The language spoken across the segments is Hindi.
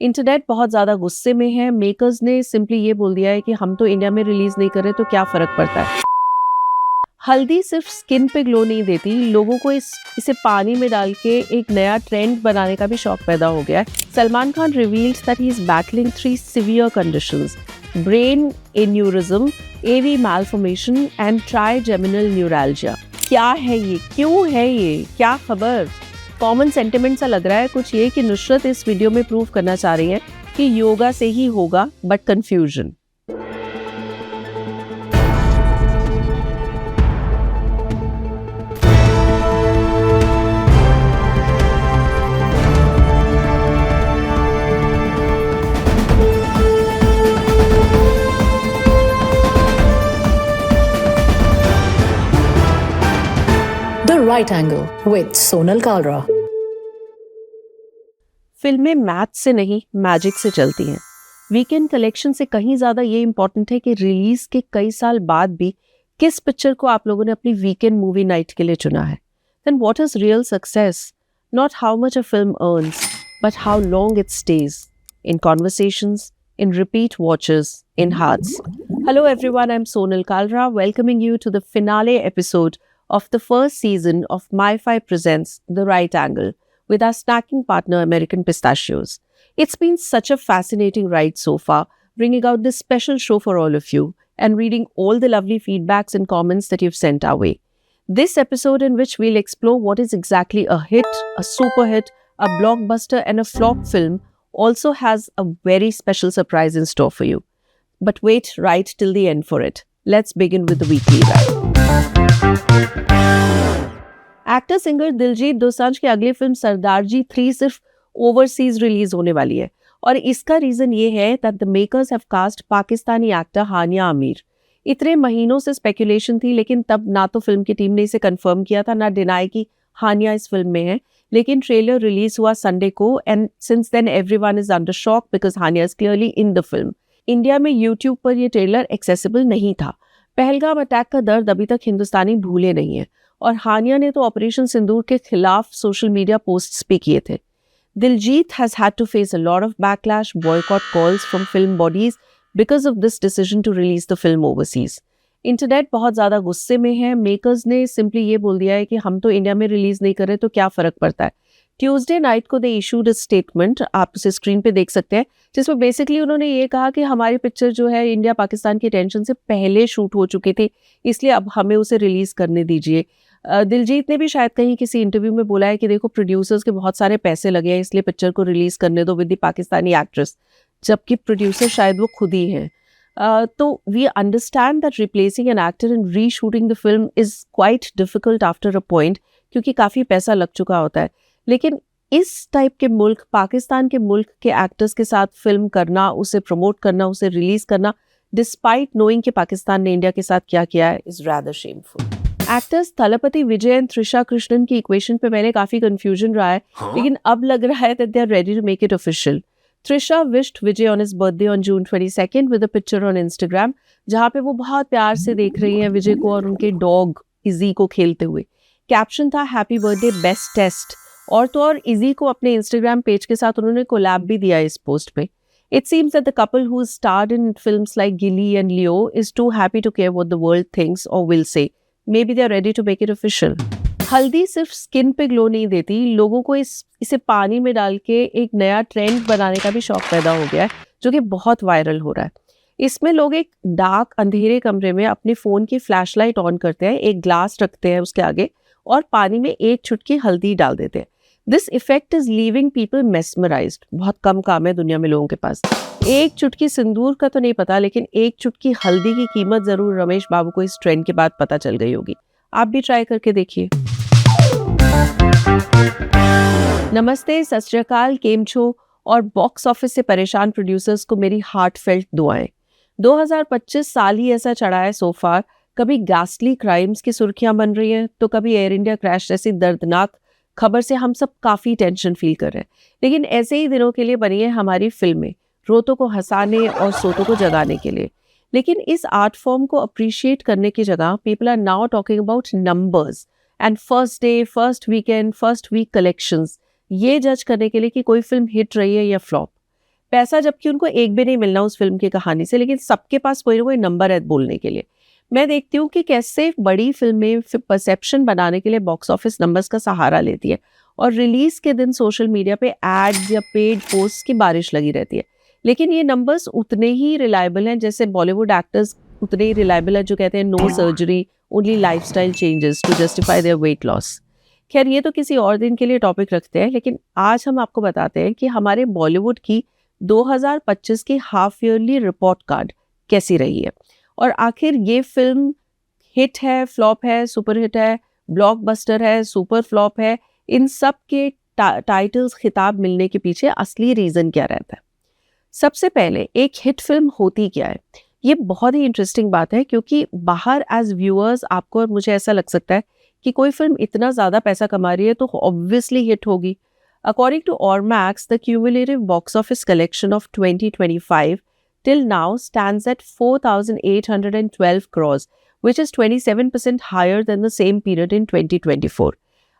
इंटरनेट बहुत ज़्यादा गुस्से में है। मेकर्स ने सिंपली ये बोल दिया है कि हम तो इंडिया में रिलीज नहीं कर रहे तो क्या फर्क पड़ता है। हल्दी सिर्फ स्किन पे ग्लो नहीं देती, लोगों को इसे पानी में डाल के एक नया ट्रेंड बनाने का भी शौक पैदा हो गया है। Salman Khan revealed that he is battling 3 severe conditions: brain aneurysm, AV malformation and trigeminal neuralgia. क्या है ये, क्यों है ये, क्या खबर? कॉमन सेंटिमेंट सा लग रहा है कुछ ये कि नुसरत इस वीडियो में प्रूव करना चाह रही है कि योगा से ही होगा, but confusion. The Right Angle with Sonal Kalra. फिल्में मैथ से नहीं, मैजिक से चलती हैं। वीकेंड कलेक्शन से कहीं ज्यादा ये इंपॉर्टेंट है कि रिलीज के कई साल बाद भी किस पिक्चर को आप लोगों ने अपनी वीकेंड मूवी नाइट के लिए चुना है। Then what is real success? Not how much a film earns, but how long it stays in conversations, in repeat watches, in hearts. Hello everyone, I'm Sonal Kalra, welcoming you to the finale episode of the first season of MyFi Presents The Right Angle with our snacking partner American Pistachios. It's been such a fascinating ride so far, bringing out this special show for all of you and reading all the lovely feedbacks and comments that you've sent our way. This episode, in which we'll explore what is exactly a hit, a super hit, a blockbuster and a flop film, also has a very special surprise in store for you. But wait right till the end for it. Let's begin with the weekly wrap. Actor singer Diljit Dosanjh की अगली फिल्म सरदारजी 3 सिर्फ ओवरसीज रिलीज होने वाली है, और इसका रीजन ये है that the makers have cast Pakistani actor Hania Aamir. इतने महीनों से स्पेकुलेशन थी, लेकिन तब ना तो फिल्म की टीम ने इसे कंफर्म किया था, ना डिनाई की हानिया इस फिल्म में है। लेकिन ट्रेलर रिलीज हुआ संडे को, and since then everyone is under shock because Hania is clearly in the film. India में यूट्यूब पर ये ट्रेलर एक्सेसिबल नहीं था। पहलगाम अटैक का दर्द अभी तक हिंदुस्तानी भूले नहीं है, और हानिया ने तो ऑपरेशन सिंदूर के खिलाफ सोशल मीडिया पोस्ट्स भी किए थे। Diljit has had to face a lot of backlash, boycott calls from film bodies because of this decision to release the film overseas. Internet बहुत ज़्यादा गुस्से में है। मेकर्स ने सिंपली ये बोल दिया है कि हम तो इंडिया में रिलीज नहीं कर रहे तो क्या फ़र्क पड़ता है। ट्यूसडे नाइट को दे इशूड अ स्टेटमेंट, आप उसे स्क्रीन पे देख सकते हैं, जिसमें बेसिकली उन्होंने ये कहा कि हमारी पिक्चर जो है इंडिया पाकिस्तान की टेंशन से पहले शूट हो चुकी थी, इसलिए अब हमें उसे रिलीज़ करने दीजिए। दिलजीत ने भी शायद कहीं किसी इंटरव्यू में बोला है कि देखो, प्रोड्यूसर्स के बहुत सारे पैसे लगे हैं, इसलिए पिक्चर को रिलीज़ करने दो विद द पाकिस्तानी एक्ट्रेस, जबकि प्रोड्यूसर शायद वो खुद ही हैं। तो we understand that replacing an actor and reshooting the film is quite difficult after a point, क्योंकि काफ़ी पैसा लग चुका होता है। लेकिन इस टाइप के मुल्क, पाकिस्तान के मुल्क के एक्टर्स के साथ फिल्म करना, उसे प्रमोट करना, उसे रिलीज़ करना, डिस्पाइट नोइंग कि पाकिस्तान ने इंडिया के साथ क्या किया है, is rather shameful. Actors Thalapathy Vijay and Trisha Krishnan की इक्वेशन पे मैंने काफ़ी कंफ्यूजन रहा है, लेकिन अब लग रहा है that they are ready to make it official. Trisha wished Vijay on his birthday on June 22nd with a picture on Instagram, जहाँ पे वो बहुत प्यार से देख रही हैं विजय को और उनके डॉग इजी को खेलते हुए। कैप्शन था हैप्पी बर्थडे बेस्ट टेस्ट, और तो और इजी को अपने इंस्टाग्राम पेज के साथ उन्होंने कोलैब भी दिया इस पोस्ट पे। It seems that the couple who starred in films like Gilly and Leo is too happy to care what the world thinks or will say. Maybe they are ready to make it official. हल्दी सिर्फ स्किन पे ग्लो नहीं देती, लोगों को इसे पानी में डाल के एक नया ट्रेंड बनाने का भी शौक पैदा हो गया है, जो कि बहुत वायरल हो रहा है। इसमें लोग एक डार्क अंधेरे कमरे में अपने फ़ोन की फ्लैशलाइट ऑन करते हैं, एक ग्लास रखते हैं उसके आगे और पानी में एक चुटकी हल्दी डाल देते हैं। This effect is leaving people mesmerised. बहुत कम काम है दुनिया में लोगों के पास। एक चुटकी सिंदूर का तो नहीं पता, लेकिन एक चुटकी हल्दी की कीमत ज़रूर रमेश बाबू को इस ट्रेंड के बाद पता चल गई होगी। आप भी ट्राई करके देखिए। नमस्ते, सत श्री अकाल, केम छो, और बॉक्स ऑफिस से परेशान प्रोड्यूसर्स को मेरी हार्टफेल्ट दुआएं। 2025 साल ही ऐसा चढ़ा है सो फार। कभी गैस्टली क्राइम्स की सुर्खियां बन रही हैं, तो कभी एयर इंडिया क्रैश जैसी दर्दनाक खबर से हम सब काफ़ी टेंशन फील कर रहे हैं। लेकिन ऐसे ही दिनों के लिए बनी है हमारी फिल्में, रोतों को हंसाने और सोतों को जगाने के लिए। लेकिन इस आर्ट फॉर्म को अप्रिशिएट करने की जगह people are now talking about numbers and first day, first weekend, first week collections, ये जज करने के लिए कि कोई फिल्म हिट रही है या फ्लॉप। पैसा जबकि उनको एक भी नहीं मिलना उस फिल्म की कहानी से, लेकिन सबके पास कोई ना कोई नंबर है बोलने के लिए। मैं देखती हूँ कि कैसे बड़ी फिल्में परसेप्शन बनाने के लिए बॉक्स ऑफिस नंबर्स का सहारा लेती है और रिलीज के दिन सोशल मीडिया पे एड्स या पेड पोस्ट की बारिश लगी रहती है। लेकिन ये नंबर्स उतने ही रिलायबल हैं जैसे बॉलीवुड एक्टर्स उतने ही रिलायबल है जो कहते हैं no surgery, only lifestyle changes to justify their weight loss. खैर ये तो किसी और दिन के लिए टॉपिक रखते हैं, लेकिन आज हम आपको बताते हैं कि हमारे बॉलीवुड की 2025 की हाफ ईयरली रिपोर्ट कार्ड कैसी रही है और आखिर ये फिल्म हिट है, फ्लॉप है, सुपर हिट है, ब्लॉकबस्टर है, सुपर फ्लॉप है, इन सब के टाइटल्स खिताब मिलने के पीछे असली रीजन क्या रहता है। सबसे पहले एक हिट फिल्म होती क्या है, ये बहुत ही इंटरेस्टिंग बात है क्योंकि बाहर एज व्यूअर्स आपको और मुझे ऐसा लग सकता है कि कोई फिल्म इतना ज़्यादा पैसा कमा रही है तो ऑब्वियसली हिट होगी। According to Ormax, the cumulative box office collection of 2025 till now stands at 4,812 crores, which is 27% higher than the same period in 2024.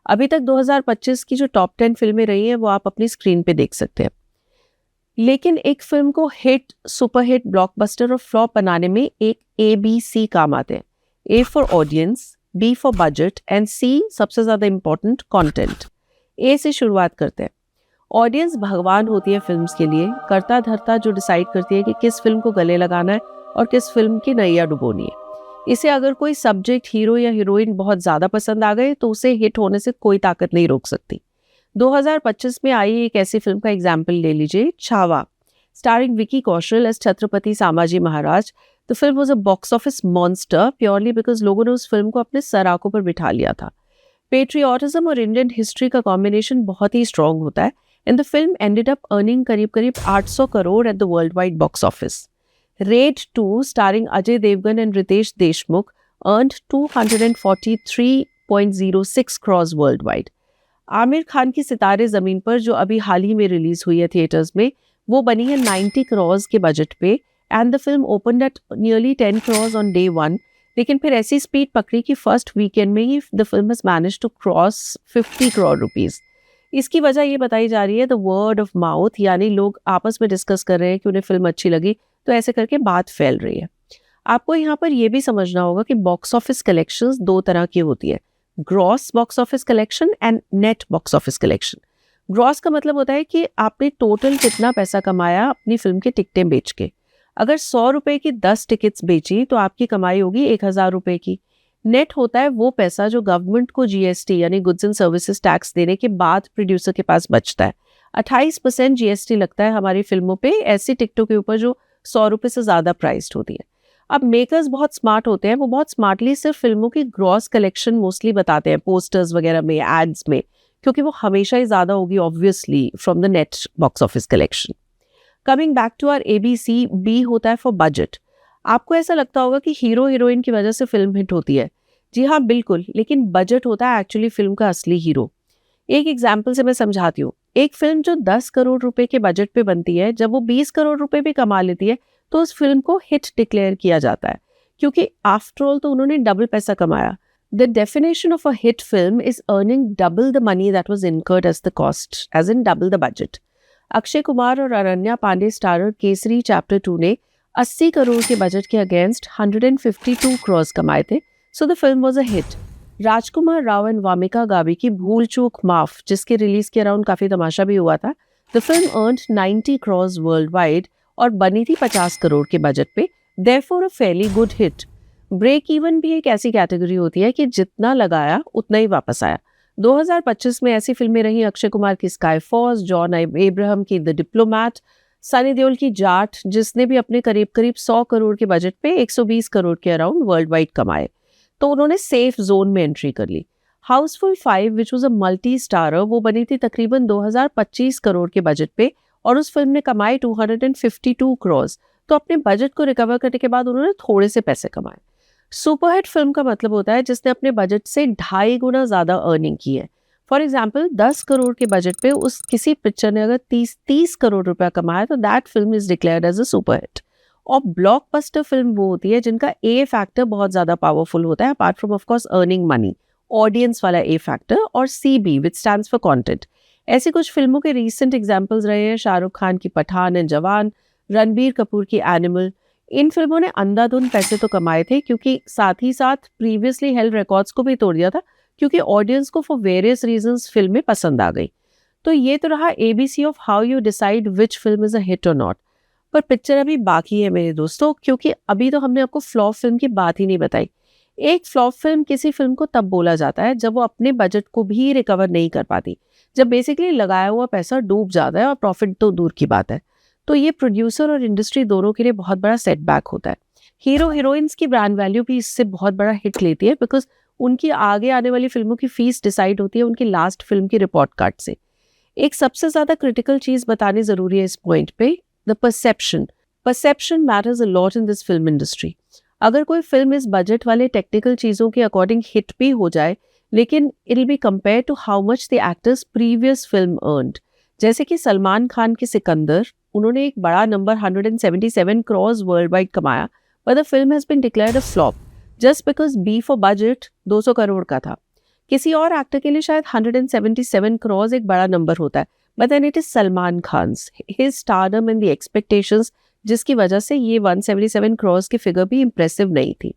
अभी तक 2025 की जो टॉप 10 फिल्में रही हैं वो आप अपनी स्क्रीन पे देख सकते हैं। लेकिन एक फिल्म को हिट, सुपरहिट, ब्लॉकबस्टर और फ्लॉप बनाने में एक ABC काम आते हैं। A for audience, B for budget and C सबसे ज़्यादा इम्पोर्टेंट, कंटेंट। A से शुरुआत करते हैं। ऑडियंस भगवान होती है फिल्म्स के लिए, करता धरता जो डिसाइड करती है कि किस फिल्म को गले लगाना है और किस फिल्म की नैया डुबोनी है। इसे अगर कोई सब्जेक्ट, हीरो या हीरोइन बहुत ज़्यादा पसंद आ गए तो उसे हिट होने से कोई ताकत नहीं रोक सकती। 2025 में आई एक ऐसी फिल्म का एग्जाम्पल ले लीजिए, Chhaava, starring Vicky Kaushal as Chhatrapati Sambhaji Maharaj. The film was a box office monster purely because लोगों ने उस फिल्म को अपने सराखों पर बिठा लिया था। पेट्रियोटिज्म और इंडियन हिस्ट्री का कॉम्बिनेशन बहुत ही स्ट्रॉन्ग होता है and the film ended up earning करीब 800 crore at the worldwide box office. Raid 2 starring Ajay Devgan and Ritesh Deshmukh earned 243.06 crores worldwide. Aamir Khan की सितारे ज़मीन पर जो अभी हाल ही में रिलीज हुई है थिएटर्स में, वो बनी है 90 crores के बजट पे and the film opened at nearly 10 crores on day 1. लेकिन फिर ऐसी स्पीड पकड़ी कि फर्स्ट वीकेंड में ही the film has managed to cross 50 crore rupees. इसकी वजह ये बताई जा रही है द वर्ड ऑफ माउथ, यानी लोग आपस में डिस्कस कर रहे हैं कि उन्हें फिल्म अच्छी लगी तो ऐसे करके बात फैल रही है। आपको यहाँ पर ये भी समझना होगा कि बॉक्स ऑफिस कलेक्शंस दो तरह की होती है, gross box office collection and net box office collection. Gross का मतलब होता है कि आपने टोटल कितना पैसा कमाया अपनी फिल्म की टिकटें बेच के। अगर 100 रुपए की 10 टिकट्स बेची तो आपकी कमाई होगी 1,000 रुपए की। नेट होता है वो पैसा जो गवर्नमेंट को GST यानी गुड्स एंड सर्विसेज टैक्स देने के बाद प्रोड्यूसर के पास बचता है। 28% GST लगता है हमारी फिल्मों पे ऐसी टिकटों के ऊपर जो 100 रुपये से ज़्यादा प्राइस्ड होती है। अब मेकर्स बहुत स्मार्ट होते हैं, वो बहुत स्मार्टली सिर्फ फिल्मों की ग्रॉस कलेक्शन मोस्टली बताते हैं पोस्टर्स वगैरह में, एड्स में, क्योंकि वो हमेशा ही ज़्यादा होगी obviously from the net box office collection. Coming back to our ABC, B होता है फॉर बजट। आपको ऐसा लगता होगा कि हीरो हीरोइन की वजह से फिल्म हिट होती है। जी हाँ बिल्कुल, लेकिन बजट होता है एक्चुअली फिल्म का असली हीरो। एक एग्जाम्पल से मैं समझाती हूँ। एक फिल्म जो 10 करोड़ रुपए के बजट पे बनती है, जब वो 20 करोड़ रुपए भी कमा लेती है तो उस फिल्म को हिट डिक्लेयर किया जाता है, क्योंकि आफ्टर ऑल तो उन्होंने डबल पैसा कमाया। The definition of a hit film is earning double the money that was incurred as the cost, as in double the budget. Akshay Kumar और अरन्या पांडे स्टारर केसरी चैप्टर 2 ने 80 करोड़ के बजट के अगेंस्ट 152 करोड़ कमाए थे, so the film was a hit. Rajkumar Rao and Wamiqa Gavi की भूल चूक माफ, जिसके रिलीज के अराउंड काफी तमाशा भी हुआ था, the film earned 90 crore world wide और बनी थी 50 करोड़ के बजट पे, therefore a fairly good hit. Break even भी एक ऐसी कैटेगरी होती है कि जितना लगाया उतना ही वापस आया। 2025 में ऐसी फिल्में रही अक्षय कुमार की स्काई फोर्स, जॉन अब्राहम की द डिप्लोमैट, सनी देओल की जाट, जिसने भी अपने करीब 100 करोड़ के बजट पे 120 करोड़ के अराउंड वर्ल्ड वाइड कमाए, तो उन्होंने सेफ जोन में एंट्री कर ली। Housefull 5 which was a multi starrer, वो बनी थी तकरीबन 2025 करोड़ के बजट पे और उस फिल्म ने कमाए 252 करोड़, तो अपने बजट को रिकवर करने के बाद उन्होंने थोड़े से पैसे कमाए। सुपरहिट फिल्म का मतलब होता है जिसने अपने बजट से 2.5 गुना ज्यादा अर्निंग की है। फॉर एग्जाम्पल 10 करोड़ के बजट पे उस किसी पिक्चर ने अगर 30 करोड़ रुपया कमाया तो that film is declared as a superhit. और ब्लॉकबस्टर फिल्म वो होती है जिनका ए फैक्टर बहुत ज्यादा पावरफुल होता है, apart from of course earning money, audience वाला ए फैक्टर, और CB which stands for content. ऐसी कुछ फिल्मों के रीसेंट एग्जाम्पल्स रहे हैं शाहरुख खान की पठान एंड जवान, रणबीर कपूर की एनिमल। इन फिल्मों ने अंधाधुंध पैसे तो कमाए थे क्योंकि साथ ही साथ प्रीवियसली हेल्ड रिकॉर्ड्स को भी तोड़ दिया था, क्योंकि ऑडियंस को फॉर वेरियस रीजंस फिल्में पसंद आ गई। तो ये तो रहा ABC of how you decide which film is a hit और नॉट। पर पिक्चर अभी बाकी है मेरे दोस्तों, क्योंकि अभी तो हमने आपको फ्लॉप फिल्म की बात ही नहीं बताई। एक फ्लॉप फिल्म किसी फिल्म को तब बोला जाता है जब वो अपने बजट को भी रिकवर नहीं कर पाती, जब बेसिकली लगाया हुआ पैसा डूब जाता है और प्रॉफिट तो दूर की बात है। तो ये प्रोड्यूसर और इंडस्ट्री दोनों के लिए बहुत बड़ा सेटबैक होता है। हीरो हीरोइंस की ब्रांड वैल्यू भी इससे बहुत बड़ा हिट लेती है, बिकॉज उनकी आगे आने वाली फिल्मों की फीस डिसाइड होती है उनकी लास्ट फिल्म की रिपोर्ट कार्ड से। एक सबसे ज्यादा क्रिटिकल चीज बतानी जरूरी है इस पॉइंट पे, the perception matters a lot in this film industry. अगर कोई फिल्म इस बजट वाले टेक्निकल चीजों के अकॉर्डिंग हिट भी हो जाए, लेकिन it will be compare to how much the actors previous film earned. जैसे कि सलमान खान के सिकंदर, उन्होंने एक बड़ा नंबर 177 करोड़ वर्ल्ड वाइड कमाया, but the film has been declared a flop just because B for budget 200 crore का था। किसी और एक्टर के लिए शायद 177 करोड़ एक बड़ा नंबर होता है, but then it is Salman Khans, his stardom and the expectations, जिसकी वजह से ये 177 करोड़ की फिगर भी इम्प्रेसिव नहीं थी।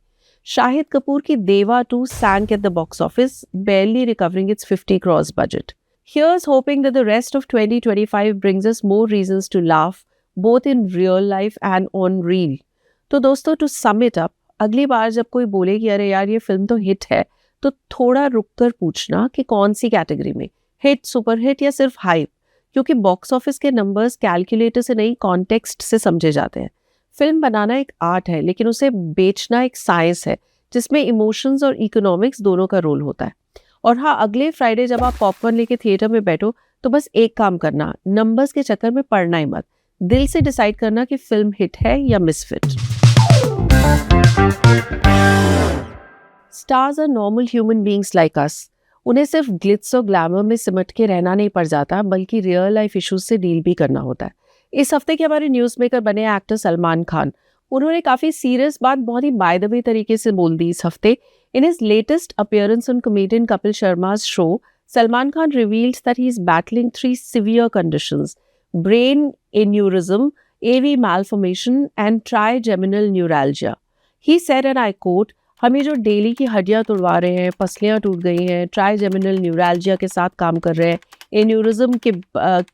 शाहिद कपूर की देवा 2 sank at the box office, barely recovering its 50 crore budget. Here's hoping that the rest of 2025 brings us more reasons to laugh, both in real life and on reel. तो दोस्तों, टू सम इट अप, अगली बार जब कोई बोले कि अरे यार ये फिल्म तो हिट है, तो थोड़ा रुक कर पूछना कि कौन सी कैटेगरी में, हिट, सुपर हिट या सिर्फ हाइप, क्योंकि बॉक्स ऑफिस के नंबर्स कैलकुलेटर से नहीं कॉन्टेक्स्ट से समझे जाते हैं। फिल्म बनाना एक आर्ट है, लेकिन उसे बेचना एक साइंस है जिसमें इमोशंस और इकोनॉमिक्स दोनों का रोल होता है। और हाँ, अगले फ्राइडे जब आप पॉपकॉर्न लेके थिएटर में बैठो तो बस एक काम करना, नंबर्स के चक्कर में पड़ना ही मत, दिल से डिसाइड करना कि फिल्म हिट है या misfit. Stars are normal human beings like us. उन्हें सिर्फ ग्लिट्स और ग्लैमर में सिमट के रहना नहीं पड़ जाता, बल्कि रियल लाइफ इश्यूज से डील भी करना होता है। इस हफ्ते के हमारे न्यूज मेकर बने एक्टर सलमान खान। उन्होंने काफी सीरियस बात बहुत ही बाय द वे तरीके से बोल दी इस हफ्ते। In his latest appearance on comedian Kapil Sharma's show, Salman Khan revealed that he is battling 3 severe conditions: brain aneurysm, AV malformation, and trigeminal neuralgia. He said, and I quote, "हमें जो डेली की हड्डियां तोड़वा रहे हैं, पसलियां टूट गई हैं, ट्राइजेमिनल न्यूरैल्जिया के साथ काम कर रहे हैं, एन्यूरिज्म के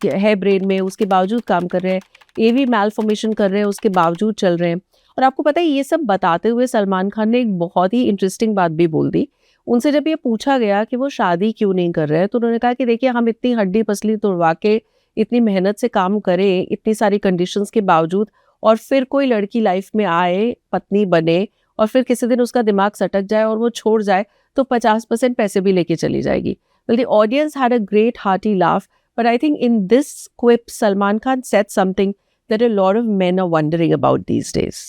है ब्रेन में, उसके बावजूद काम कर रहे हैं, एवी मैलफॉर्मेशन कर रहे हैं, उसके बावजूद चल रहे हैं।" और आपको पता है, ये सब बताते हुए सलमान खान ने एक बहुत ही इंटरेस्टिंग बात भी बोल दी। उनसे जब ये पूछा गया कि वो शादी क्यों नहीं कर रहे हैं, तो उन्होंने कहा कि देखिए, हम इतनी हड्डी पसली तोड़वा के इतनी मेहनत से काम करें, इतनी सारी कंडीशंस के बावजूद, और फिर कोई लड़की लाइफ में आए, पत्नी बने, और फिर किसी दिन उसका दिमाग सटक जाए और वो छोड़ जाए, तो 50% पैसे भी लेके चली जाएगी। Well, the audience had a great hearty laugh, but I think in this quip, Salman Khan said something that a lot of men are wondering about these days.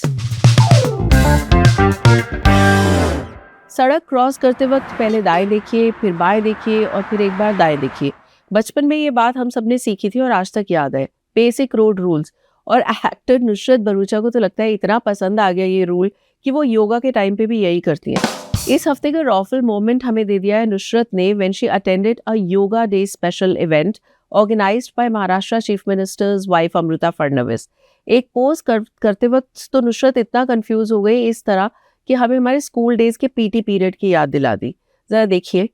सड़क क्रॉस करते वक्त पहले दाएं देखिए, फिर बाएं देखिए और फिर एक बार दाएं देखिए। बचपन में ये बात हम सबने सीखी थी और आज तक याद है, बेसिक रोड रूल्स। और एक्टर नुसरत भरूचा को तो लगता है इतना पसंद आ गया ये रूल कि वो योगा के टाइम पे भी यही करती हैं। इस हफ्ते का रॉफल मोमेंट हमें दे दिया है नुसरत ने when she attended a yoga day special event organised by Maharashtra chief minister's wife Amrita Fadnavis. एक पोज करते वक्त तो नुसरत इतना कंफ्यूज हो गई इस तरह कि हमें हमारे स्कूल डेज के पीटी पीरियड की याद दिला दी। जरा देखिए।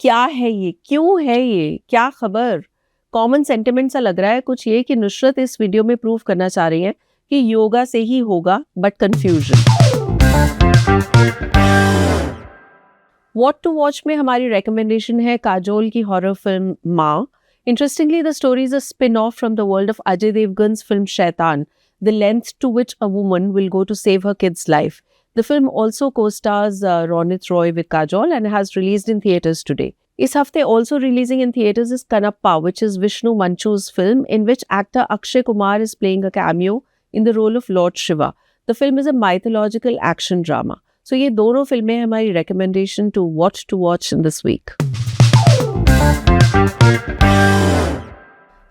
क्या है ये, क्यों है ये, क्या खबर? कॉमन सेंटिमेंट सा लग रहा है कुछ ये कि नुसरत इस वीडियो में प्रूव करना चाह रही है कि योगा से ही होगा, but confusion. What to watch में हमारी रिकमेंडेशन है काजोल की horror film Maa. Interestingly, the story is a spin off from the world of Ajay Devgan's film Shaitaan, the length to which a woman will go to save her kid's life. The film also co-stars Ronit Roy with Kajol and has released in theaters today. Is hafte also releasing in theaters is Kanappa, which is Vishnu Manchu's film, in which actor Akshay Kumar is playing a cameo in the role of Lord Shiva. The film is a mythological action drama. So ये दोनों फिल्में हमारी recommendation to watch in this week.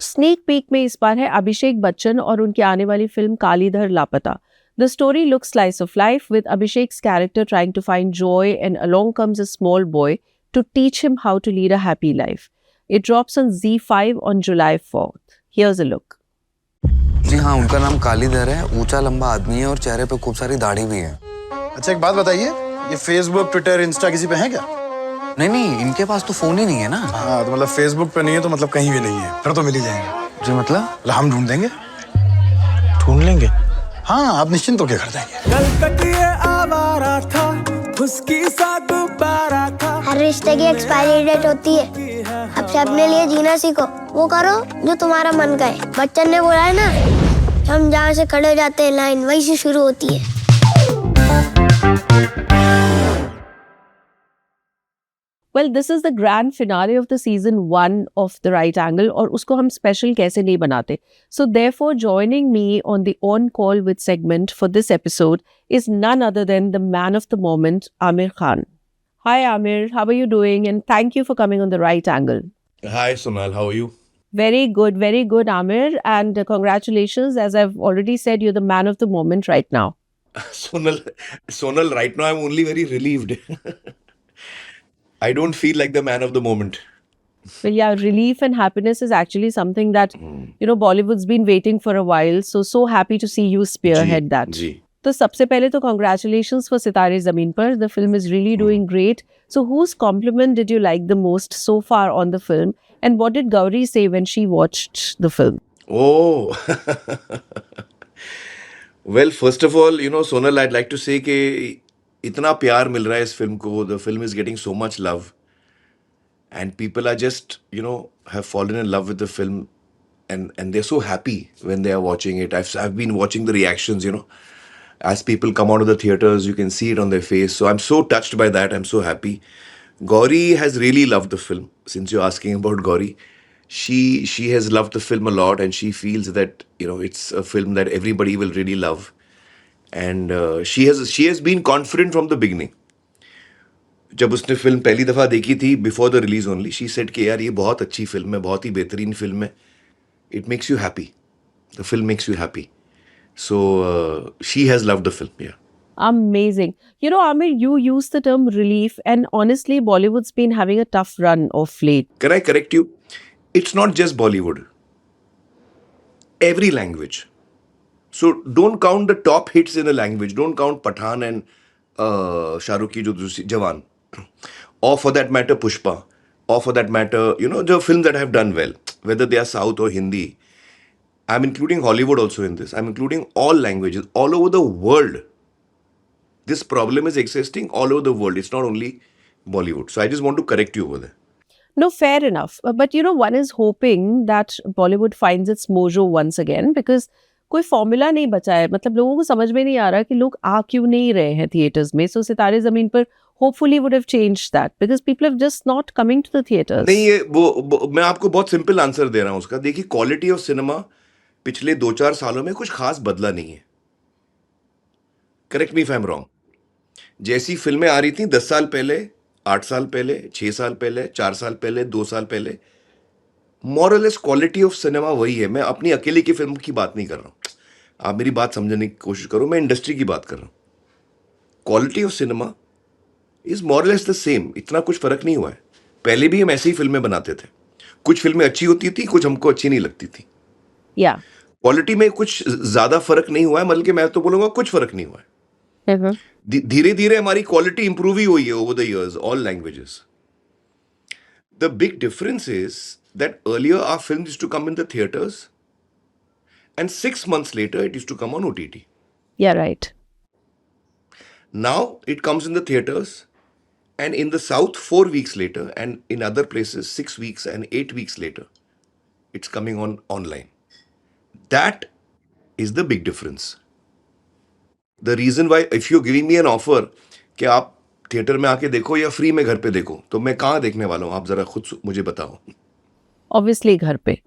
Sneak peek में इस बार है अभिषेक बच्चन और उनकी आने वाली फिल्म कालीधर लापता. The story looks slice of life with Abhishek's character trying to find joy and along comes a small boy to teach him how to lead a happy life. It drops on Z5 on July 4th. Here's a look. जी हाँ, उनका नाम कालीधर है, ऊंचा लंबा आदमी है और चेहरे पे खूब सारी दाढ़ी भी है. अच्छा एक बात बताइए, ये फेसबुक, ट्विटर, इंस्टा किसी पे है क्या? नहीं, इनके पास तो फोन ही नहीं है ना. हाँ तो मतलब फेसबुक पे नहीं है तो मतलब कहीं भी नहीं है, फिर तो मिल ही जाएंगे. जी मतलब हम ढूंढ देंगे. ढूंढ लेंगे? हाँ, आप निश्चिंत होके कर देंगे. कलकतिया आवारा था, उसकी सा गुब्बारा था. हर रिश्ते की एक्सपायरी डेट होती है. अब से अपने लिए जीना सीखो. वो करो जो तुम्हारा मन का है. बच्चन ने बोला है ना, हम जहाँ से खड़े हो जाते हैं लाइन वहीं से शुरू होती है. Well, this is the grand finale of the season 1 of The Right Angle और उसको हम special कैसे नहीं बनाते. So therefore joining me on the On Call with segment for this episode is none other than the man of the moment, Amir Khan. Hi Amir, how are you doing? And thank you for coming on The Right Angle. Hi Sonal, how are you? Very good Amir, and congratulations. As I've already said, you're the man of the moment right now. Sonal, right now I'm only very relieved. I don't feel like the man of the moment. Well, yeah, relief and happiness is actually something that, Bollywood's been waiting for a while. So happy to see you spearhead that. जी. तो सबसे पहले तो congratulations for Sitare Zameen Par. The film is really doing great. So whose compliment did you like the most so far on the film? And what did Gauri say when she watched the film? Oh. Well, first of all, Sonal, I'd like to say कि इतना प्यार मिल रहा है इस फिल्म को. The film is getting so much love. And people are just, have fallen in love with the film. And they're so happy when they are watching it. I've been watching the reactions, As people come out of the theaters, you can see it on their face. So I'm so touched by that. I'm so happy. Gauri has really loved the film. Since you're asking about Gauri, she has loved the film a lot, and she feels that it's a film that everybody will really love. And she has been confident from the beginning. जब उसने फिल्म पहली दफ़ा देखी थी before the release only, she said कि यार ये बहुत अच्छी फिल्म है, बहुत ही बेहतरीन फिल्म है. It makes you happy. The film makes you happy. So she has loved the film, yeah. Amazing. Amir, you use the term relief, and honestly, Bollywood's been having a tough run of late. Can I correct you? It's not just Bollywood. Every language. So don't count the top hits in a language. Don't count Pathan and Shah Rukh ki jo Jawan. Or for that matter, Pushpa. Or for that matter, the films that have done well, whether they are South or Hindi. I'm including Hollywood also in this. I'm including all languages, all over the world. This problem is existing all over the world. It's not only Bollywood. So I just want to correct you over there. No, fair enough. But one is hoping that Bollywood finds its mojo once again, because कोई फॉर्मूला नहीं बचा है. मतलब लोगों को समझ में नहीं आ रहा कि लोग आ क्यों नहीं रहे हैं थिएटर्स में. सो सितारे जमीन पर hopefully would have changed that, because people have just not coming to the theaters. नहीं, ये वो मैं आपको बहुत सिंपल आंसर दे रहा हूँ उसका. देखिए, क्वालिटी ऑफ सिनेमा पिछले 2-4 सालों में कुछ खास बदला नहीं है. Correct me if I am wrong. जैसी फिल्में आ रही थी 10 साल पहले, 8 साल पहले, 6 साल पहले, 4 साल पहले, 2 साल पहले, मोर और लेस क्वालिटी ऑफ सिनेमा वही है. मैं अपनी अकेले की फिल्म की बात नहीं कर रहा हूँ. आप मेरी बात समझने की कोशिश करो. मैं इंडस्ट्री की बात कर रहा हूँ. Quality of cinema is more और लेस द सेम. इतना कुछ फर्क नहीं हुआ है. पहले भी हम ऐसी ही फिल्में बनाते थे. कुछ फिल्में अच्छी होती थी, कुछ हमको अच्छी नहीं लगती थी. Yeah. क्वालिटी में कुछ ज्यादा फर्क नहीं हुआ है, बल्कि मैं तो बोलूंगा कुछ फर्क नहीं हुआ है. धीरे धीरे हमारी क्वालिटी इंप्रूव ही हुई है over the years, all languages. The big difference is that earlier our films used to come in the theatres and 6 months later it used to come on OTT. Yeah, right. Now it comes in the theaters, and in the south 4 weeks later, and in other places 6 weeks and 8 weeks later it's coming on online. That is the big difference. The reason why, if you're giving me an offer कि आप थिएटर में आके देखो या फ्री में घर पे देखो, तो मैं कहाँ देखने वाला हूँ, आप जरा खुद मुझे बताओ. Obviously घर पे.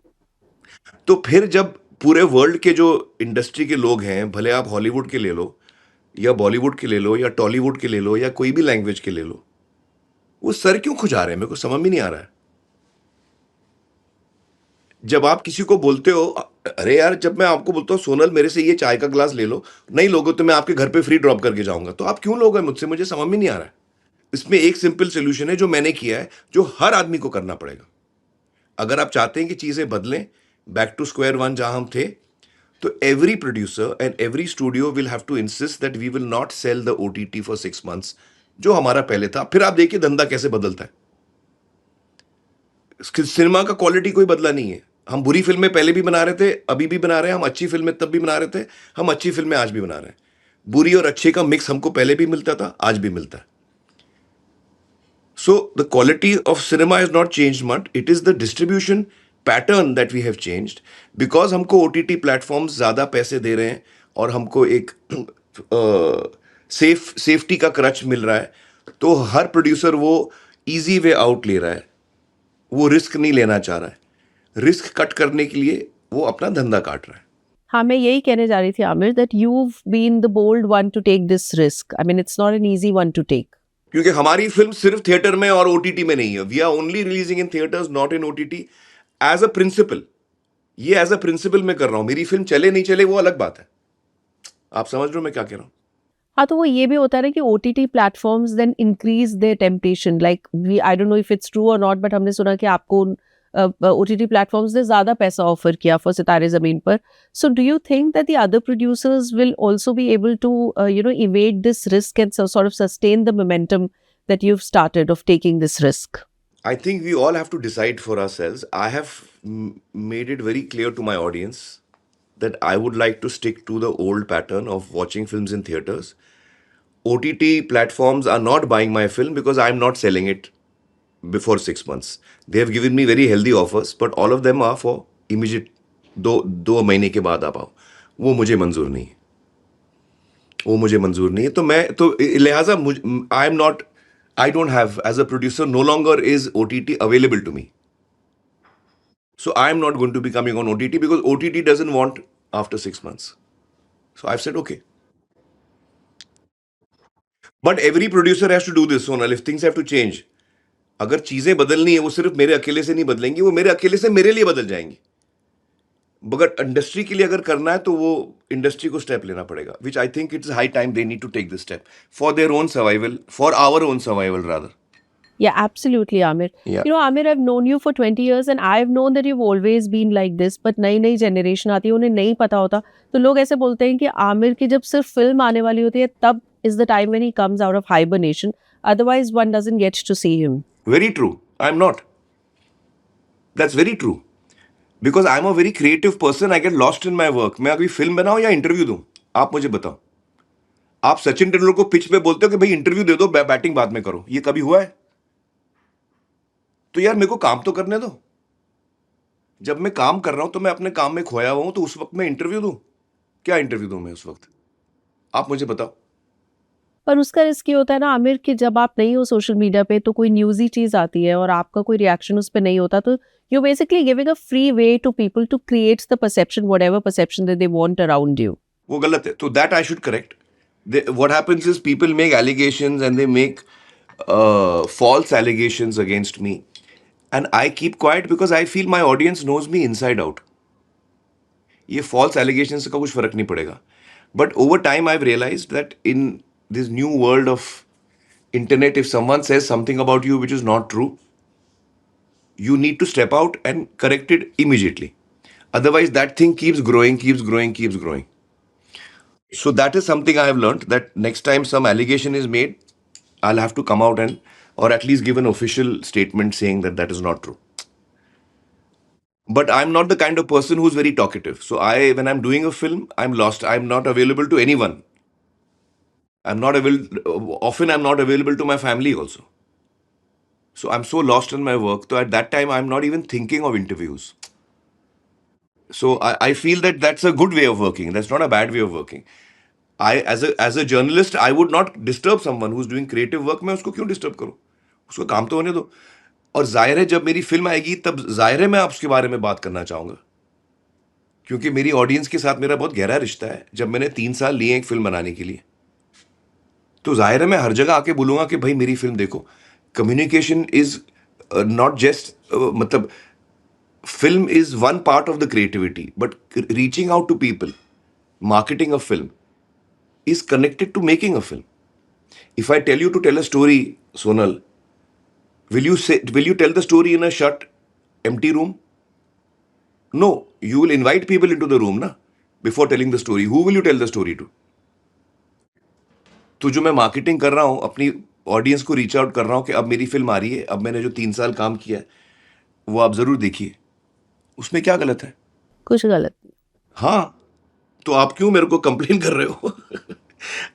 तो फिर जब पूरे वर्ल्ड के जो इंडस्ट्री के लोग हैं, भले आप हॉलीवुड के ले लो या बॉलीवुड के ले लो या टॉलीवुड के ले लो या कोई भी लैंग्वेज के ले लो, वो सर क्यों खुजा रहे हैं, मेरे को समझ में नहीं आ रहा है. जब आप किसी को बोलते हो, अरे यार, जब मैं आपको बोलता हूँ सोनल मेरे से ये चाय का ग्लास ले लो, नहीं लोगे तो मैं आपके घर पे फ्री ड्रॉप करके जाऊंगा, तो आप क्यों लोगे मुझसे? मुझे समझ में नहीं आ रहा है। इसमें एक सिंपल सोल्यूशन है जो मैंने किया है, जो हर आदमी को करना पड़ेगा। अगर आप चाहते हैं कि चीजें बदलें, बैक टू स्क्वायर वन जहां हम थे, तो every producer and every studio will have to insist that we will not sell the OTT for 6 months, जो हमारा पहले था। फिर आप देखिए धंधा कैसे बदलता है। सिनेमा का क्वालिटी कोई बदला नहीं है। हम बुरी फिल्में पहले भी बना रहे थे, अभी भी बना रहे हैं। हम अच्छी फिल्में तब भी बना रहे थे, हम अच्छी फिल्में आज भी बना रहे हैं। बुरी और अच्छे का मिक्स हमको पहले भी मिलता था, आज भी मिलता है। So the quality of cinema is not changed much. It is the distribution pattern that we have changed, because हमको OTT platforms ज़्यादा पैसे दे रहे हैं और हमको एक सेफ्टी का क्रच मिल रहा है, तो हर प्रोड्यूसर वो इजी वे आउट ले रहा है, वो रिस्क नहीं लेना चाह रहा है। रिस्क कट करने के लिए वो अपना धंधा काट रहा है। हाँ, मैं यही कहने जा रही थी Aamir, that you've been the bold one to take this risk. I mean, it's not an easy one to take. क्योंकि हमारी फिल्म सिर्फ थिएटर में और ओटीटी में नहीं है। We are only releasing in theatres, not in OTT. As a principle, ये एज अ प्रिंसिपल मैं कर रहा हूं। मेरी फिल्म चले नहीं चले वो अलग बात है। आप समझ रहे हो मैं क्या कह रहा हूं? हाँ, तो वो ये भी होता है ना कि OTT platforms then increase their temptation, like we, I don't know if it's true और नॉट, बट हमने सुना कि आपको OTT प्लेटफॉर्म्स ने ज्यादा पैसा ऑफर किया for Sitaare Zameen Par. So do you think that the other producers will also be able to evade this risk and so sort of sustain the momentum that you've started of taking this risk? I think we all have to decide for ourselves. I have made it very clear to my audience that I would like to stick to the old pattern of watching films in theaters. OTT platforms are not buying my film because I'm not selling it before 6 months. They have given me very healthy offers, but all of them are for immediate, दो महीने के बाद आप आओ। वो मुझे मंजूर नहीं है, वो मुझे मंजूर नहीं है। तो मैं तो लिहाजा I am not, I don't have, as a producer, no longer is OTT available to me. So I'm not going to be coming on OTT because OTT doesn't want after 6 months. So I've said, okay. But every producer has to do this, Sonal, if things have to change. अगर चीजें बदलनी है वो सिर्फ मेरे अकेले से नहीं बदलेंगी, वो मेरे अकेले से मेरे लिए बदल जाएंगी। मगर इंडस्ट्री के लिए अगर करना है तो वो इंडस्ट्री को स्टेप लेना पड़ेगा, which I think it's high time they need to take this step for their own survival, for our own survival rather. Yeah, absolutely, Amir. Yeah. You know, Amir, I've known you for 20 years and I've known that you've always been like this. But नई generation आती है, उन्हें नहीं पता होता, तो लोग ऐसे बोलते हैं कि आमिर की जब सिर्फ फिल्म आने वाली होती है तब is the time when he comes out of hibernation. Otherwise, one doesn't get to see him. Very true. I'm not. That's very true. Because I'm a very creative person. I get lost in my work. मैं अभी फिल्म बनाऊं या इंटरव्यू दूं, आप मुझे बताओ. आप सचिन तेंदुलकर को पिच पे बोलते हो कि भाई इंटरव्यू दे दो, बैटिंग बाद में करो, ये कभी हुआ है? तो यार मेरे को काम तो करने दो. जब मैं काम कर रहा हूं तो मैं अपने काम में खोया हुआ हूं, तो उस वक्त मैं इंटरव्यू दूं? क्या इंटरव्यू दूं मैं उस वक्त? आप मुझे बताओ. पर उसका रिस्क ये होता है ना आमिर कि जब आप नहीं हो सोशल मीडिया पे तो कोई न्यूज़ी चीज आती है और आपका कोई रिएक्शन उस पर नहीं होता, तो you basically giving a free way to people to create the perception, whatever perception that they want around you. वो गलत है, तो that I should correct. What happens is people make allegations and they make false allegations against me, and I keep quiet because I feel my audience knows me inside out. ये false allegations का कुछ फर्क नहीं पड़ेगा. But over time I've realized that in this new world of internet, if someone says something about you which is not true, you need to step out and correct it immediately. Otherwise that thing keeps growing, keeps growing, keeps growing. So that is something I have learned, that next time some allegation is made, I'll have to come out and, or at least give an official statement saying that that is not true. But I'm not the kind of person who's very talkative. So when I'm doing a film, I'm lost. I'm not available to anyone. Often I'm not available to my family also. So I'm so lost in my work. So at that time, I'm not even thinking of interviews. So I feel that that's a good way of working. That's not a bad way of working. As a journalist, I would not disturb someone who's doing creative work. मैं उसको क्यों disturb करूं? उसको काम तो होने दो. और जाहिर है जब मेरी फिल्म आएगी तब जाहिर है मैं आपके बारे में बात करना चाहूंगा, क्योंकि मेरी ऑडियंस के साथ मेरा बहुत गहरा रिश्ता है. जब मैंने 3 साल लिए एक फिल्म बनाने के लिए, तो जाहिर है मैं हर जगह आके बोलूंगा कि भाई मेरी फिल्म देखो. कम्युनिकेशन इज नॉट जस्ट मतलब film is one part of the creativity, but reaching out to people, marketing a film is connected to making a film. If I tell you to tell a story, Sonal, will you tell the story in a shut, empty room? No, you will invite people into the room, na, before telling the story. Who will you tell the story to? तो जो मैं मार्केटिंग कर रहा हूँ, अपनी ऑडियंस को रीच आउट कर रहा हूँ कि अब मेरी फिल्म आ रही है, अब मैंने जो 3 साल काम किया है वो आप जरूर देखिए, उसमें क्या गलत है? कुछ गलत नहीं। हाँ, तो आप क्यों मेरे को कंप्लेन कर रहे हो?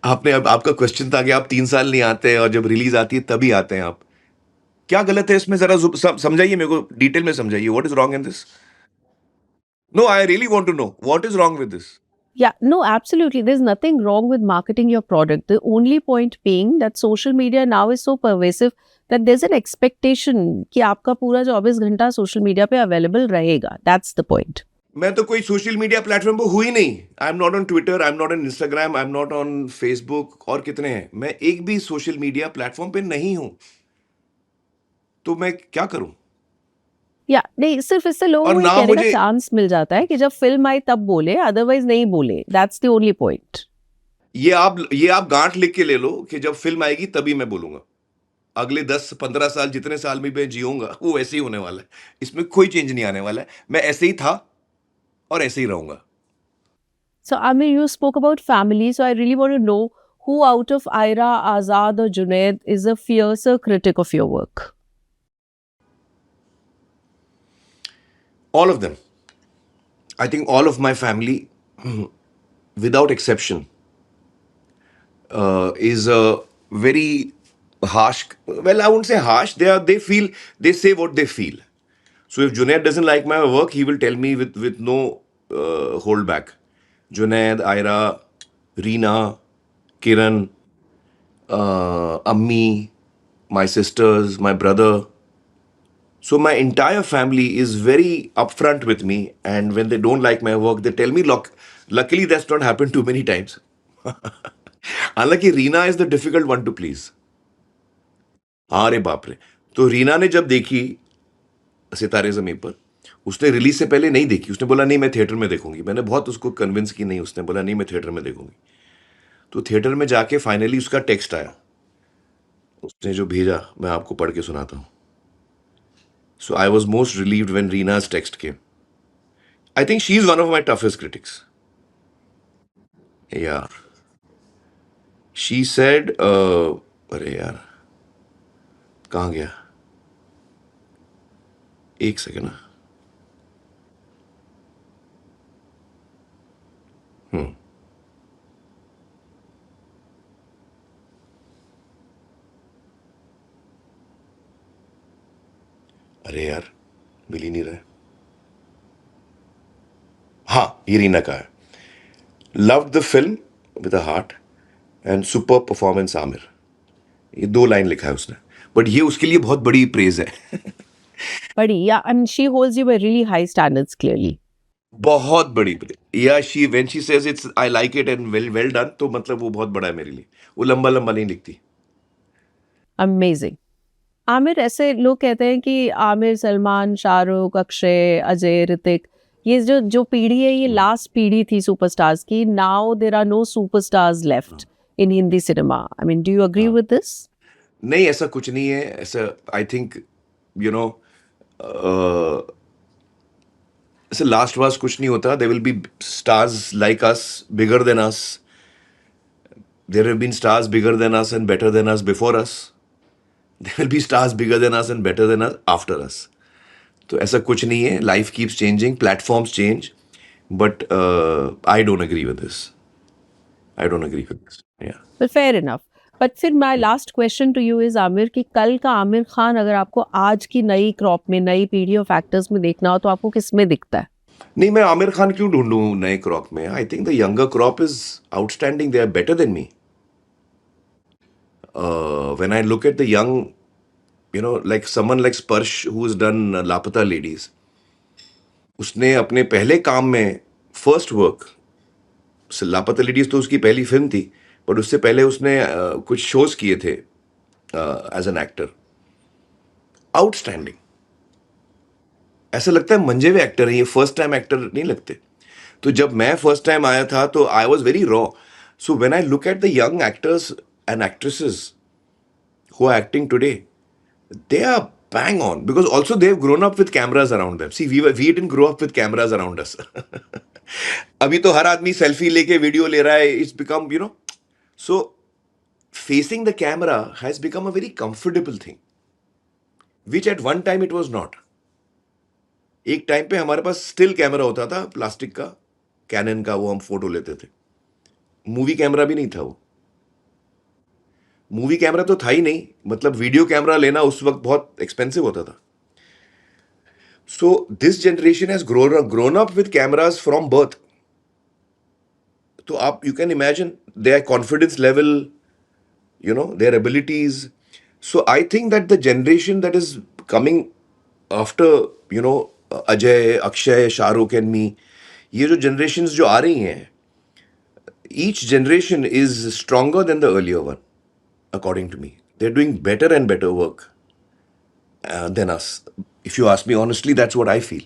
आपने अब आपका क्वेश्चन था कि आप 3 साल नहीं आते और जब रिलीज आती है तभी आते हैं आप। क्या गलत है इसमें? जरा समझाइए मेरे को, डिटेल में समझाइए। What is wrong in this? No, I really want to know what is wrong with this. Yeah, no, absolutely. There's nothing wrong with marketing your product. The only point being that social media now is so pervasive that there's an expectation कि आपका पूरा 24 घंटा सोशल मीडिया पे अवेलेबल रहेगा. That's the point. मैं तो कोई सोशल मीडिया प्लेटफॉर्म पे हुई नहीं। I am not on Twitter, I am not on Instagram, I am not on Facebook, और कितने हैं। मैं एक भी सोशल मीडिया प्लेटफॉर्म पे नहीं हूं, तो मैं क्या करूं? या नहीं, सिर्फ इससे लोगों और को ये ना कहने का मुझे- चांस मिल जाता है कि जब फिल्म आई तब बोले, अदरवाइज नहीं बोले. That's the only point. ये आप गांठ लिख के ले लो कि जब फिल्म आएगी तभी मैं बोलूंगा। अगले 10-15 साल जितने साल में मैं जीऊंगा वो ऐसे ही होने वाला है। इसमें कोई चेंज नहीं आने वाला है। मैं ऐसे ही था और ऐसे ही रहूंगा। So, Amir, you spoke about family, so I really want to know who out of Aira, Azad or Junaid is a fiercer critic of your work? All of them. I think all of my family, without exception, is a very harsh. Well, I wouldn't say harsh. They say what they feel. So if Junaid doesn't like my work, he will tell me with no holdback. Junaid, Aira, Reena, Kiran, Ammi, my sisters, my brother. So my entire family is very upfront with me, and when they don't like my work, they tell me. Luckily, that's not happened too many times. हालांकि Reena is the difficult one to please. हाँ रे बाप रे। तो रीना ने जब देखी सितारे ज़मीं पर, उसने रिलीज से पहले नहीं देखी। उसने बोला नहीं मैं थिएटर में देखूंगी। मैंने बहुत उसको कन्विंस की, नहीं, उसने बोला नहीं मैं थिएटर में देखूंगी। तो थिएटर में जाके फाइनली उसका टेक्स्ट आया, उसने जो भेजा मैं आपको पढ़ के सुनाता हूँ। So I was most relieved when Reena's text came. I think she's one of my toughest critics. Yeah. She said, अरे यार, कहाँ गया? एक सेकंड ना। अरे यार, मिल ही नहीं रहा है। हाँ, ये रीना का है। Loved the film with a heart and super performance Aamir. ये 2 लाइन लिखा है उसने, बट ये उसके लिए बहुत बड़ी प्रेज है। Buddy, yeah, I mean, she holds you by really high standards, clearly. बहुत बड़ी प्रेज। या when she says it's I like it and well done, तो मतलब वो बहुत बड़ा है मेरे लिए। वो लंबा लंबा नहीं लिखती। Amazing. आमिर, ऐसे लोग कहते हैं कि आमिर, सलमान, शाहरुख, अक्षय, अजय, ऋतिक, ये जो पीढ़ी है ये लास्ट पीढ़ी थी सुपरस्टार्स की. Now there are no superstars left in Hindi cinema. I mean, do you agree with this? नहीं, ऐसा कुछ नहीं है। ऐसा आई थिंक ऐसे लास्ट वास्ट कुछ नहीं होता. There will be stars like us, bigger than us. There have been stars bigger than us and better than us before us. There will be stars bigger than us and better than us after us. तो ऐसा कुछ नहीं है. Life keeps changing, platforms change, but I don't agree with this. I don't agree with this. Yeah Well, fair enough. But फिर my last question to you is Aamir, कि कल का आमिर खान अगर आपको आज की नई क्रॉप में, नई पीढ़ी ऑफ एक्टर्स में देखना हो तो आपको किस में दिखता है? नहीं, मैं आमिर खान क्यों ढूंढूं नए क्रॉप में? I think the younger crop is outstanding. They are better than me. When I look at the young, like someone like Sparsh who has done Laapataa Ladies, उसने अपने पहले काम में फर्स्ट वर्क, लापता लेडीज तो उसकी पहली फिल्म थी, बट उससे पहले उसने कुछ शोज किए थे एज एन एक्टर. आउटस्टैंडिंग. ऐसा लगता है मंजे हुए एक्टर है, ये फर्स्ट टाइम एक्टर नहीं लगते. तो जब मैं फर्स्ट टाइम आया था तो I was very raw. So when I look at the young actors and actresses who are acting today, they are bang on because also they've grown up with cameras around them. See, we didn't grow up with cameras around us. अभी तो हर आदमी सेल्फी लेके वीडियो ले रहा है. It's become, you know, so facing the camera has become a very comfortable thing, which at one time it was not. एक टाइम पे हमारे पास स्टिल कैमरा होता था प्लास्टिक का, कैनन का, वो हम फोटो लेते थे. मूवी कैमरा भी नहीं था वो. मूवी कैमरा तो था ही नहीं, मतलब वीडियो कैमरा लेना उस वक्त बहुत एक्सपेंसिव होता था. So this generation has grown up with cameras from birth. तो आप you can imagine there confidence level, you know, there abilities. So I think that the generation that is coming after, you know, Ajay, Akshay, Shahrukh and me, ये जो जनरेशन्स जो आ रही हैं, each generation is stronger than the earlier one. According to me, they're doing better and better work than us. If you ask me honestly, that's what I feel.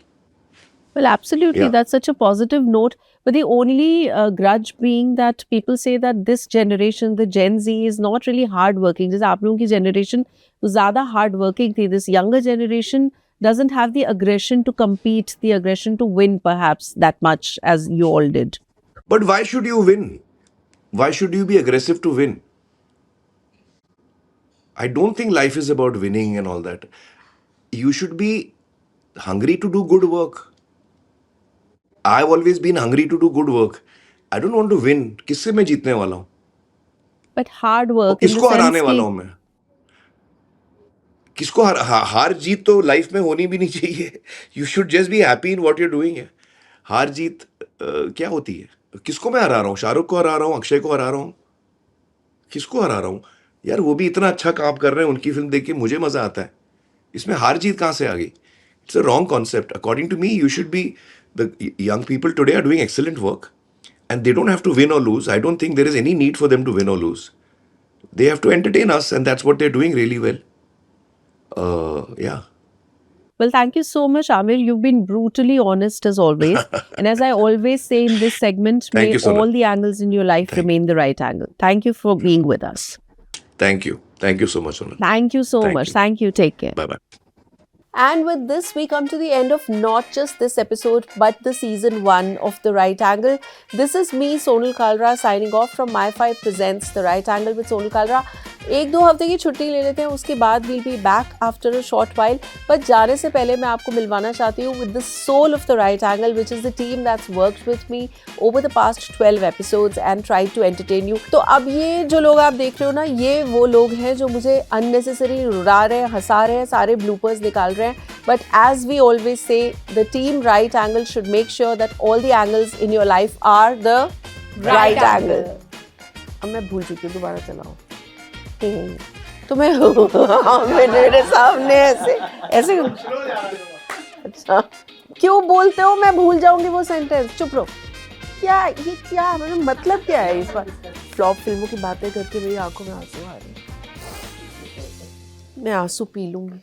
Well, absolutely. Yeah. That's such a positive note. But the only grudge being that people say that this generation, the Gen Z, is not really hardworking. जैसे आप लोगों की generation ज़्यादा hardworking थी. This younger generation doesn't have the aggression to compete, the aggression to win perhaps that much as you all did. But why should you win? Why should you be aggressive to win? I don't think life is about winning and all that. You should be hungry to do good work. I've always been hungry to do good work. I don't want to win. किससे मैं जीतने वाला हूँ? But hard work in the किसको sense हराने वाला कि हूँ मैं? किसको हार जीत तो लाइफ में होनी भी नहीं चाहिए. You should just be happy in what you're doing है. हार जीत क्या होती है? किसको मैं हरा रहा हूँ? शाहरुख को हरा रहा हूँ, अक्षय को हरा रहा हूँ, किसको हरा रहा हूँ? यार वो भी इतना अच्छा काम कर रहे हैं, उनकी फिल्म देख के मुझे मजा आता है. इसमें हार जीत कहाँ से आ गई? It's a wrong concept. According to me, you should be, the young people today are doing excellent work and they don't have to win or lose. I don't think there is any need for them to win or lose. They have to entertain us and that's what they are doing really well. Yeah. Well, thank you so much, Amir. You've been brutally honest as always. And as I always say in this segment, Thank may you, Sonal. all the angles in your life remain the right angle. Thank you for being with us. Thank you. Thank you so much, Sonal. Thank you so Thank much. you. Thank you. Take care. Bye bye. And with this, we come to the end of not just this episode, but the season 1 of The Right Angle. This is me, Sonal Kalra, signing off from My5 Presents The Right Angle with Sonal Kalra. 1-2 हफ्ते की छुट्टी ले लेते हैं, उसके बाद we'll be back after a short while. But जाने से पहले मैं आपको मिलवाना चाहती हूँ with the soul of The Right Angle, which is the team that's worked with me over the past 12 episodes and tried to entertain you. तो अब ये जो लोग आप देख रहे हो ना, ये वो लोग हैं जो मुझे unnecessary रुला रहे हैं, हंसा रहे हैं, सारे bloopers निकाल रहे हैं. But as we always say, the team Right Angle should make sure that all the angles in your life are the right angle. अब मैं भूल चुकी हूँ, दोबारा चलाओ. तो मैं मेरे सामने ऐसे अच्छा क्यों बोलते हो? मैं भूल जाऊंगी वो सेंटेंस. चुप रहो. क्या ये क्या मतलब क्या है इस बार? फ्लॉप फिल्मों की बातें करके मेरी आंखों में आंसू आ रहे हैं. मैं आंसू पी लूंगी.